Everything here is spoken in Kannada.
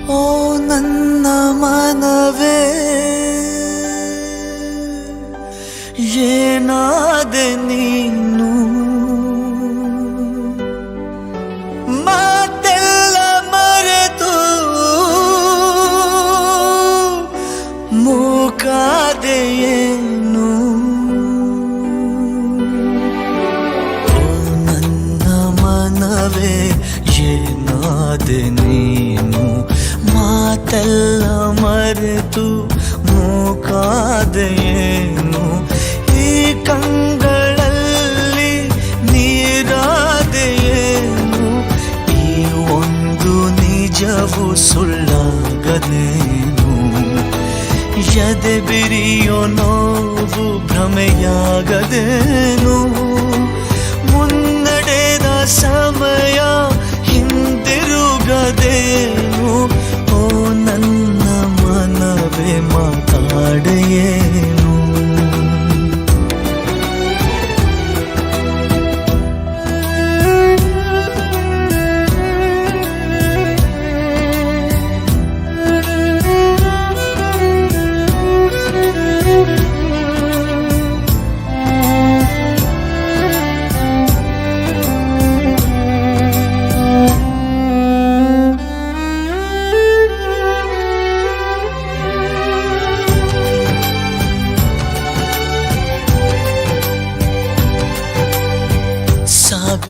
ಓ ನನ್ನ ಮನವೇ ಏನಾದೆ ನೀನು ಮಾತೆಲ್ಲ ಮರೆತು ಮೂಕಾದೆಯೇನು ಓ ನನ್ನ ಮನವೇ ಏನಾದೆ ನೀನು ಮಾತೆಲ್ಲ ಮರೆತು ಮೂಕಾದೆಯೇನು ಈ ಕಂಗಳಲ್ಲಿ ನೀರಾದೆಯೇನು ಈ ಒಂದು ನಿಜವು ಸುಳ್ಳಾಗದೇನು ಎದೆ ಬಿರಿಯೋ ನೋವು ಭ್ರಮೆಯಾಗದೇನು ಮುನ್ನಡೆದ ಸಮಯ ಹಿಂದಿರುಗದೇನು